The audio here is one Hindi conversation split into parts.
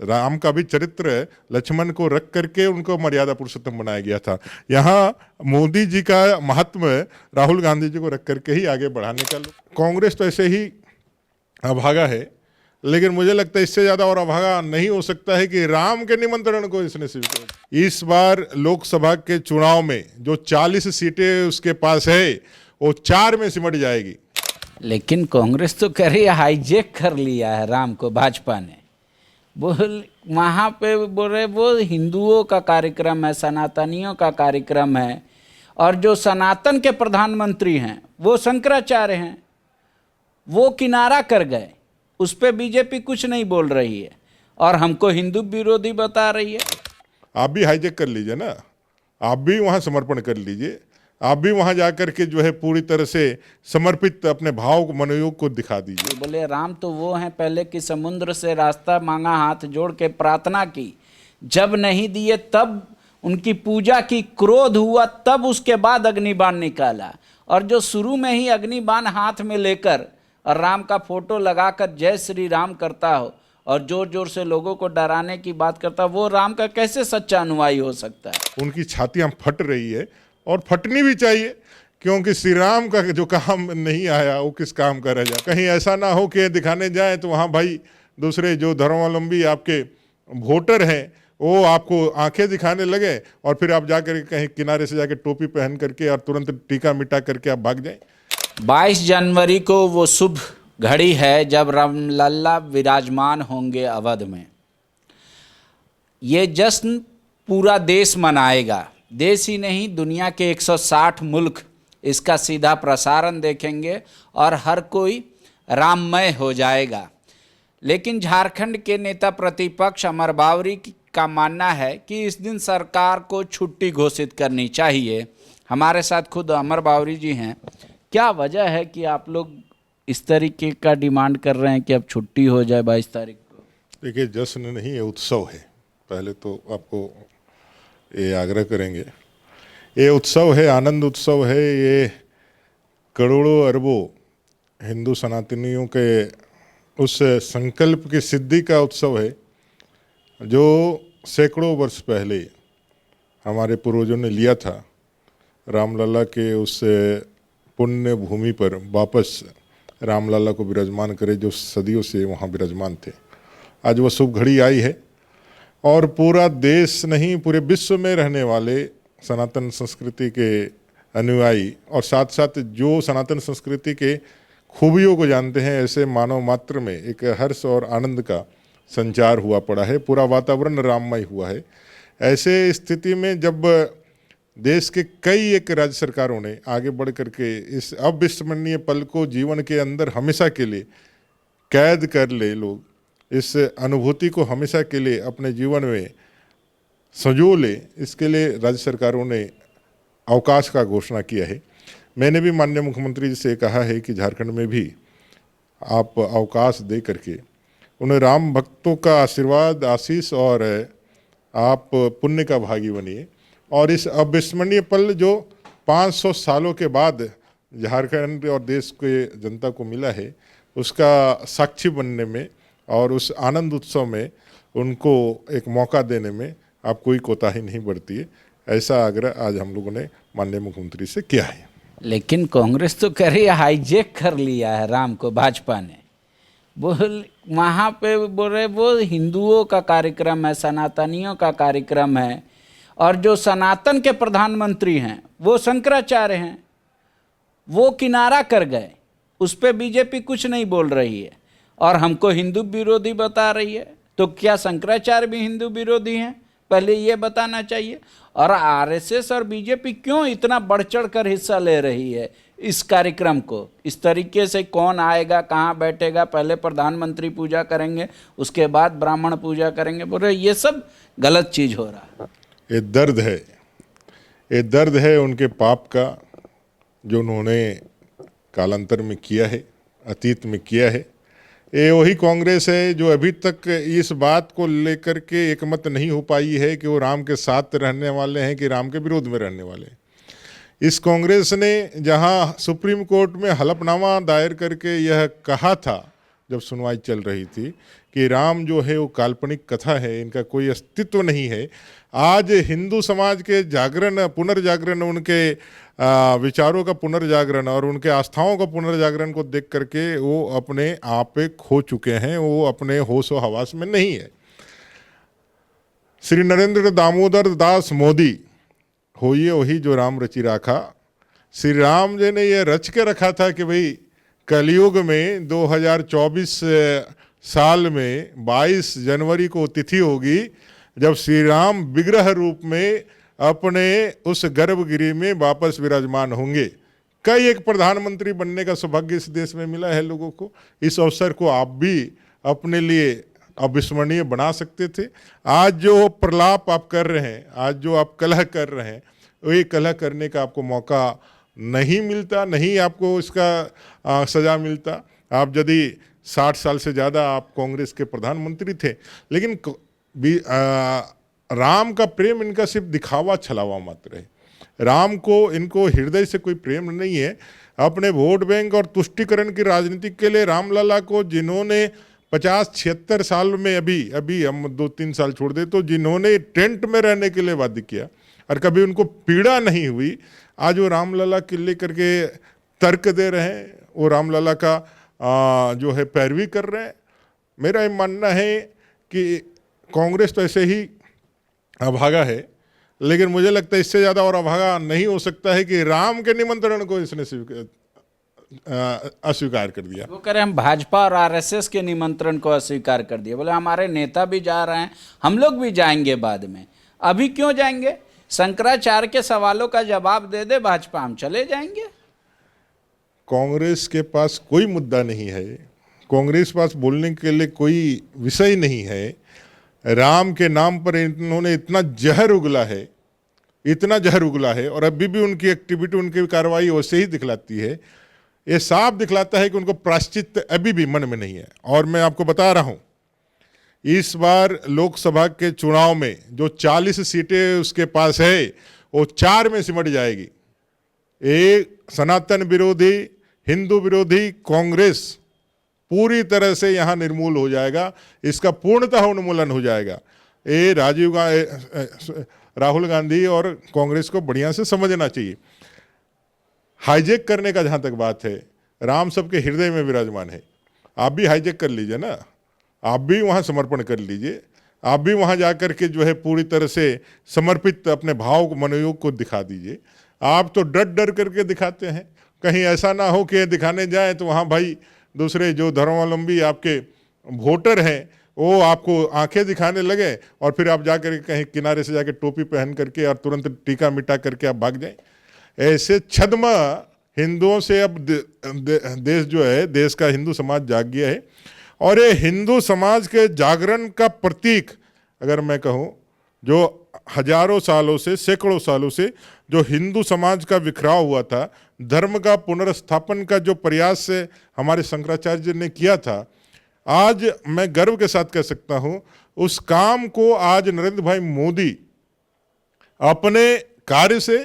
राम का भी चरित्र लक्ष्मण को रख करके उनको मर्यादा पुरुषोत्तम बनाया गया था। यहाँ मोदी जी का महात्म्य राहुल गांधी जी को रख करके ही आगे बढ़ाने का। कांग्रेस तो ऐसे ही अभागा है, लेकिन मुझे लगता है इससे ज्यादा और अभागा नहीं हो सकता है कि राम के निमंत्रण को इसने स्वीकार। इस बार लोकसभा के चुनाव में जो 40 सीटें उसके पास है वो 4 में सिमट जाएगी। लेकिन कांग्रेस तो कह रही है हाईजैक कर लिया है राम को भाजपा ने। बोल वहाँ पे बोल रहे वो हिंदुओं का कार्यक्रम है, सनातनियों का कार्यक्रम है, और जो सनातन के प्रधानमंत्री हैं वो शंकराचार्य हैं, वो किनारा कर गए। उस पर बीजेपी कुछ नहीं बोल रही है और हमको हिंदू विरोधी बता रही है। आप भी हाईजैक कर लीजिए ना, आप भी वहाँ समर्पण कर लीजिए, आप भी वहाँ जाकर के जो है पूरी तरह से समर्पित अपने भाव को, मनोयोग को दिखा दीजिए। बोले राम तो वो हैं पहले कि समुद्र से रास्ता मांगा, हाथ जोड़ के प्रार्थना की, जब नहीं दिए तब उनकी पूजा की, क्रोध हुआ तब उसके बाद अग्निबाण निकाला। और जो शुरू में ही अग्निबाण हाथ में लेकर और राम का फोटो लगाकर जय श्री राम करता हो और जोर जोर से लोगों को डराने की बात करता, वो राम का कैसे सच्चा अनुयायी हो सकता है? उनकी छातियां फट रही है और फटनी भी चाहिए, क्योंकि श्री राम का जो काम नहीं आया वो किस काम का रह जाए। कहीं ऐसा ना हो कि दिखाने जाए तो वहाँ भाई दूसरे जो धर्मावलंबी आपके वोटर हैं वो आपको आंखें दिखाने लगे और फिर आप जाकर कहीं किनारे से जाकर टोपी पहन करके और तुरंत टीका मिटा करके आप भाग जाएं। 22 जनवरी को वो शुभ घड़ी है जब रामलला विराजमान होंगे अवध में। ये जश्न पूरा देश मनाएगा, देश ही नहीं दुनिया के 160 मुल्क इसका सीधा प्रसारण देखेंगे और हर कोई राममय हो जाएगा। लेकिन झारखंड के नेता प्रतिपक्ष अमर बावरी का मानना है कि इस दिन सरकार को छुट्टी घोषित करनी चाहिए। हमारे साथ खुद अमर बावरी जी हैं। क्या वजह है कि आप लोग इस तरीके का डिमांड कर रहे हैं कि अब छुट्टी हो जाए 22 तारीख को? देखिए, जश्न नहीं है, उत्सव है। पहले तो आपको ये आग्रह करेंगे, ये उत्सव है, आनंद उत्सव है। ये करोड़ों अरबों हिंदू सनातनियों के उस संकल्प की सिद्धि का उत्सव है जो सैकड़ों वर्ष पहले हमारे पूर्वजों ने लिया था। रामलला के उस पुण्य भूमि पर वापस रामलला को विराजमान करे जो सदियों से वहाँ विराजमान थे। आज वो शुभ घड़ी आई है और पूरा देश नहीं पूरे विश्व में रहने वाले सनातन संस्कृति के अनुयायी और साथ साथ जो सनातन संस्कृति के खूबियों को जानते हैं, ऐसे मानव मात्र में एक हर्ष और आनंद का संचार हुआ पड़ा है। पूरा वातावरण राममय हुआ है। ऐसे स्थिति में जब देश के कई एक राज्य सरकारों ने आगे बढ़ करके इस अविस्मरणीय पल को जीवन के अंदर हमेशा के लिए कैद कर ले, लोग इस अनुभूति को हमेशा के लिए अपने जीवन में संजो ले, इसके लिए राज्य सरकारों ने अवकाश का घोषणा किया है। मैंने भी माननीय मुख्यमंत्री जी से कहा है कि झारखंड में भी आप अवकाश दे करके उन्हें राम भक्तों का आशीर्वाद, आशीष और आप पुण्य का भागी बनिए और इस अविस्मरणीय पल जो 500 सालों के बाद झारखंड और देश के जनता को मिला है उसका साक्षी बनने में और उस आनंद उत्सव में उनको एक मौका देने में आप कोई कोताही नहीं बरती है। ऐसा आग्रह आज हम लोगों ने माननीय मुख्यमंत्री से किया है। लेकिन कांग्रेस तो कह रही है हाईजैक कर लिया है राम को भाजपा ने। बोल वहाँ पे बोल रहे वो हिंदुओं का कार्यक्रम है, सनातनियों का कार्यक्रम है, और जो सनातन के प्रधानमंत्री हैं वो शंकराचार्य हैं, वो किनारा कर गए। उस पर बीजेपी कुछ नहीं बोल रही है और हमको हिंदू विरोधी बता रही है। तो क्या शंकराचार्य भी हिंदू विरोधी हैं? पहले ये बताना चाहिए। और आरएसएस और बीजेपी क्यों इतना बढ़ चढ़ कर हिस्सा ले रही है इस कार्यक्रम को? इस तरीके से कौन आएगा, कहाँ बैठेगा, पहले प्रधानमंत्री पूजा करेंगे, उसके बाद ब्राह्मण पूजा करेंगे, बोल रहे ये सब गलत चीज़ हो रहा है। ये दर्द है, ये दर्द है उनके पाप का जो उन्होंने कालांतर में किया है, अतीत में किया है। ये वही कांग्रेस है जो अभी तक इस बात को लेकर के एकमत नहीं हो पाई है कि वो राम के साथ रहने वाले हैं कि राम के विरोध में रहने वाले हैं। इस कांग्रेस ने जहां सुप्रीम कोर्ट में हलफनामा दायर करके यह कहा था जब सुनवाई चल रही थी कि राम जो है वो काल्पनिक कथा है, इनका कोई अस्तित्व नहीं है। आज हिंदू समाज के जागरण, पुनर्जागरण, उनके विचारों का पुनर्जागरण और उनके आस्थाओं का पुनर्जागरण को देख करके वो अपने आप पे खो चुके हैं, वो अपने होश व हवास में नहीं है। श्री नरेंद्र दामोदर दास मोदी होइए वही जो राम रचि राखा। श्री राम जी ने ये रच के रखा था कि भाई कलयुग में 2024 साल में 22 जनवरी को तिथि होगी जब श्री राम विग्रह रूप में अपने उस गर्भगृह में वापस विराजमान होंगे। कई एक प्रधानमंत्री बनने का सौभाग्य इस देश में मिला है लोगों को। इस अवसर को आप भी अपने लिए अविस्मरणीय बना सकते थे। आज जो प्रलाप आप कर रहे हैं, आज जो आप कलह कर रहे हैं, वही कलह करने का आपको मौका नहीं मिलता, नहीं आपको इसका सजा मिलता। आप यदि 60 साल से ज़्यादा आप कांग्रेस के प्रधानमंत्री थे, लेकिन राम का प्रेम इनका सिर्फ दिखावा छलावा मात्र है। राम को, इनको हृदय से कोई प्रेम नहीं है। अपने वोट बैंक और तुष्टिकरण की राजनीति के लिए रामलला को जिन्होंने 50-76 साल में, अभी हम 2-3 साल छोड़ दे तो जिन्होंने टेंट में रहने के लिए वादा किया और कभी उनको पीड़ा नहीं हुई, आज वो रामलला के लेकर के तर्क दे रहे हैं, वो रामलला का जो है पैरवी कर रहे हैं। मेरा ये मानना है कि कांग्रेस तो ऐसे ही अभागा है, लेकिन मुझे लगता है इससे ज़्यादा और अभागा नहीं हो सकता है कि राम के निमंत्रण को इसने अस्वीकार कर दिया। वो कह रहे हैं हम भाजपा और आरएसएस के निमंत्रण को अस्वीकार कर दिया। बोले हमारे नेता भी जा रहे हैं, हम लोग भी जाएंगे बाद में। अभी क्यों जाएंगे? शंकराचार्य के सवालों का जवाब दे दे भाजपा, हम चले जाएंगे। कांग्रेस के पास कोई मुद्दा नहीं है, कांग्रेस पास बोलने के लिए कोई विषय नहीं है। राम के नाम पर इन्होंने इतना जहर उगला है, इतना जहर उगला है, और अभी भी उनकी एक्टिविटी, उनकी कार्रवाई वैसे ही दिखलाती है। ये साफ दिखलाता है कि उनको प्रायश्चित अभी भी मन में नहीं है। और मैं आपको बता रहा हूं, इस बार लोकसभा के चुनाव में जो 40 सीटें उसके पास है, वो 4 में सिमट जाएगी। एक सनातन विरोधी, हिंदू विरोधी कांग्रेस पूरी तरह से यहां निर्मूल हो जाएगा, इसका पूर्णतः उन्मूलन हो जाएगा। ये राहुल गांधी और कांग्रेस को बढ़िया से समझना चाहिए। हाईजेक करने का जहां तक बात है, राम सबके हृदय में विराजमान है। आप भी हाईजेक कर लीजिए ना, आप भी वहां समर्पण कर लीजिए, आप भी वहां जाकर के जो है पूरी तरह से समर्पित अपने भाव को, मनोयोग को दिखा दीजिए। आप तो डर डर करके दिखाते हैं, कहीं ऐसा ना हो कि दिखाने जाए तो वहाँ भाई दूसरे जो धर्मावलंबी आपके वोटर हैं वो आपको आंखें दिखाने लगे और फिर आप जाकर कहीं किनारे से जाकर टोपी पहन करके और तुरंत टीका मिटा करके आप भाग जाएं। ऐसे छद्म हिंदुओं से अब देश जो है, देश का हिंदू समाज जाग गया है। और ये हिंदू समाज के जागरण का प्रतीक अगर मैं कहूँ, जो हजारों सालों से, सैकड़ों सालों से जो हिंदू समाज का बिखराव हुआ था, धर्म का पुनर्स्थापन का जो प्रयास से हमारे शंकराचार्य जी ने किया था, आज मैं गर्व के साथ कह सकता हूं उस काम को आज नरेंद्र भाई मोदी अपने कार्य से,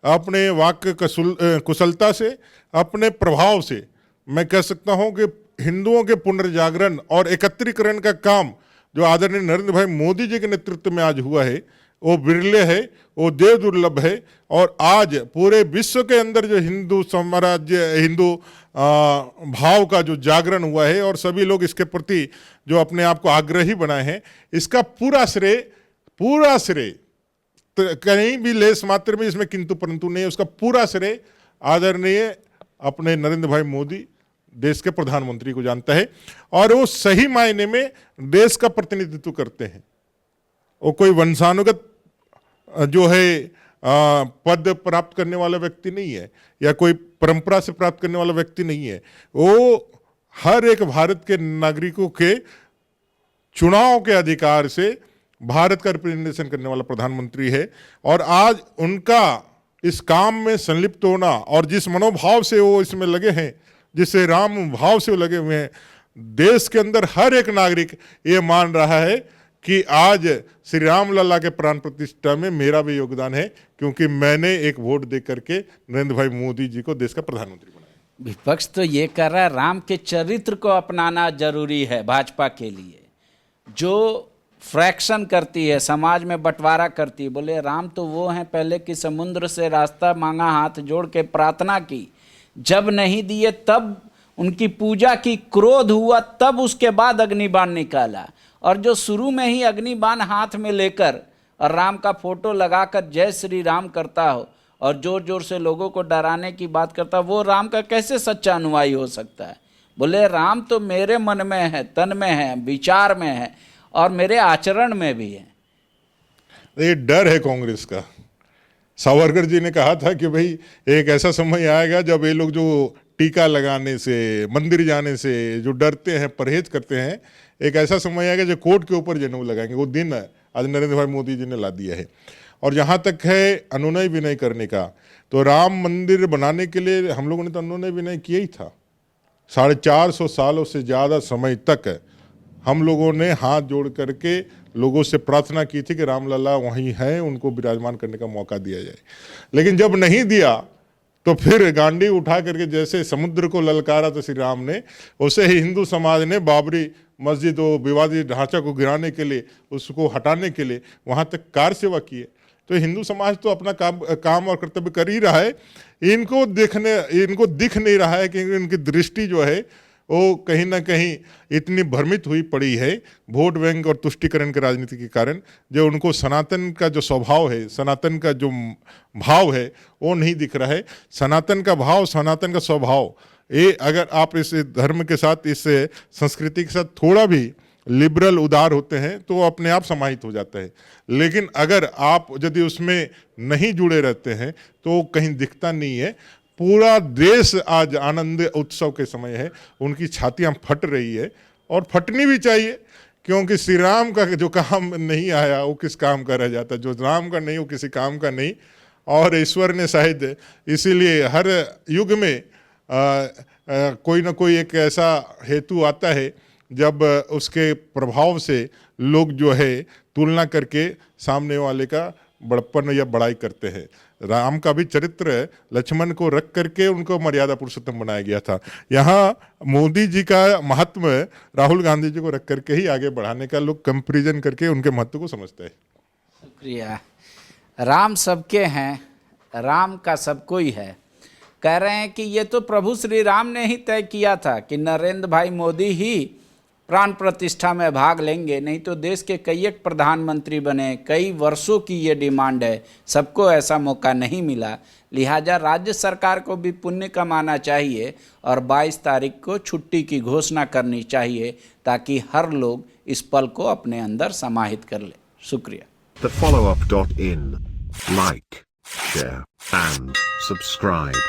अपने वाक्य कुशलता से, अपने प्रभाव से, मैं कह सकता हूं कि हिंदुओं के पुनर्जागरण और एकत्रीकरण का काम जो आदरणीय नरेंद्र भाई मोदी जी के नेतृत्व में आज हुआ है, वो बिरले है, वो देव दुर्लभ है। और आज पूरे विश्व के अंदर जो हिंदू साम्राज्य, हिंदू भाव का जो जागरण हुआ है और सभी लोग इसके प्रति जो अपने आप को आग्रही बनाए हैं, इसका पूरा श्रेय तो कहीं भी लेस मात्र में इसमें किंतु परंतु नहीं है, उसका पूरा श्रेय आदरणीय अपने नरेंद्र भाई मोदी देश के प्रधानमंत्री को जानता है। और वो सही मायने में देश का प्रतिनिधित्व करते हैं। वो कोई वंशानुगत जो है पद प्राप्त करने वाला व्यक्ति नहीं है, या कोई परंपरा से प्राप्त करने वाला व्यक्ति नहीं है। वो हर एक भारत के नागरिकों के चुनाव के अधिकार से भारत का रिप्रेजेंटेशन करने वाला प्रधानमंत्री है। और आज उनका इस काम में संलिप्त होना और जिस मनोभाव से वो इसमें लगे हैं, जिससे राम भाव से वो लगे हुए हैं, देश के अंदर हर एक नागरिक ये मान रहा है कि आज श्री राम लला के प्राण प्रतिष्ठा में मेरा भी योगदान है, क्योंकि मैंने एक वोट दे करके नरेंद्र भाई मोदी जी को देश का प्रधानमंत्री बनाया। विपक्ष तो ये कर रहा है, राम के चरित्र को अपनाना जरूरी है भाजपा के लिए, जो फ्रैक्शन करती है, समाज में बंटवारा करती है। बोले राम तो वो हैं पहले कि समुद्र से रास्ता मांगा, हाथ जोड़ के प्रार्थना की, जब नहीं दिए तब उनकी पूजा की, क्रोध हुआ तब उसके बाद अग्निबाण निकाला। और जो शुरू में ही अग्निबाण हाथ में लेकर और राम का फोटो लगाकर जय श्री राम करता हो और जोर जोर से लोगों को डराने की बात करता, वो राम का कैसे सच्चा अनुयायी हो सकता है? बोले राम तो मेरे मन में है, तन में है, विचार में है और मेरे आचरण में भी है। ये डर है कांग्रेस का। सावरकर जी ने कहा था कि भाई एक ऐसा समय आएगा जब ये लोग जो टीका लगाने से, मंदिर जाने से जो डरते हैं, परहेज करते हैं, एक ऐसा समय आएगा जो कोर्ट के ऊपर जनेऊ लगाएंगे। वो दिन आज नरेंद्र भाई मोदी जी ने ला दिया है। और जहाँ तक है अनुनय विनय करने का, तो राम मंदिर बनाने के लिए हम लोगों ने तो अनुनय विनय किया ही था। 450 सालों से ज़्यादा समय तक हम लोगों ने हाथ जोड़ करके लोगों से प्रार्थना की थी कि रामलला वहीं हैं, उनको विराजमान करने का मौका दिया जाए। लेकिन जब नहीं दिया तो फिर गांडी उठा करके जैसे समुद्र को ललकारा था श्री राम ने, वैसे ही हिंदू समाज ने बाबरी मस्जिद और विवादित ढांचा को गिराने के लिए, उसको हटाने के लिए वहाँ तक कार सेवा की है। तो हिंदू समाज तो अपना काम और कर्तव्य कर ही रहा है। इनको दिख नहीं रहा है कि इनकी दृष्टि जो है वो कहीं ना कहीं इतनी भ्रमित हुई पड़ी है वोट बैंक और तुष्टिकरण की राजनीति के कारण, जो उनको सनातन का जो स्वभाव है, सनातन का जो भाव है वो नहीं दिख रहा है। सनातन का भाव, सनातन का स्वभाव, ये अगर आप इस धर्म के साथ, इस संस्कृति के साथ थोड़ा भी लिबरल, उदार होते हैं तो अपने आप समाहित हो जाता है। लेकिन अगर आप यदि उसमें नहीं जुड़े रहते हैं तो कहीं दिखता नहीं है। पूरा देश आज आनंद उत्सव के समय है, उनकी छातियां फट रही है और फटनी भी चाहिए, क्योंकि श्री राम का जो काम नहीं आया वो किस काम का रह जाता, जो राम का नहीं वो किसी काम का नहीं। और ईश्वर ने शायद इसीलिए हर युग में कोई ना कोई एक ऐसा हेतु आता है जब उसके प्रभाव से लोग जो है तुलना करके सामने वाले का बड़प्पन या बड़ाई करते हैं। राम का भी चरित्र लक्ष्मण को रख करके उनको मर्यादा पुरुषोत्तम बनाया गया था। यहाँ मोदी जी का महात्म राहुल गांधी जी को रख करके ही आगे बढ़ाने का लोग कंपैरिजन करके उनके महत्व को समझते हैं। शुक्रिया। राम सबके हैं, राम का सबको ही है। कह रहे हैं कि ये तो प्रभु श्री राम ने ही तय किया था कि नरेंद्र भाई मोदी ही प्राण प्रतिष्ठा में भाग लेंगे, नहीं तो देश के कई एक प्रधानमंत्री बने। कई वर्षों की ये डिमांड है, सबको ऐसा मौका नहीं मिला। लिहाजा राज्य सरकार को भी पुण्य कमाना चाहिए और 22 तारीख को छुट्टी की घोषणा करनी चाहिए ताकि हर लोग इस पल को अपने अंदर समाहित कर ले। शुक्रिया। TheFollowUp.in. Like, share, and subscribe.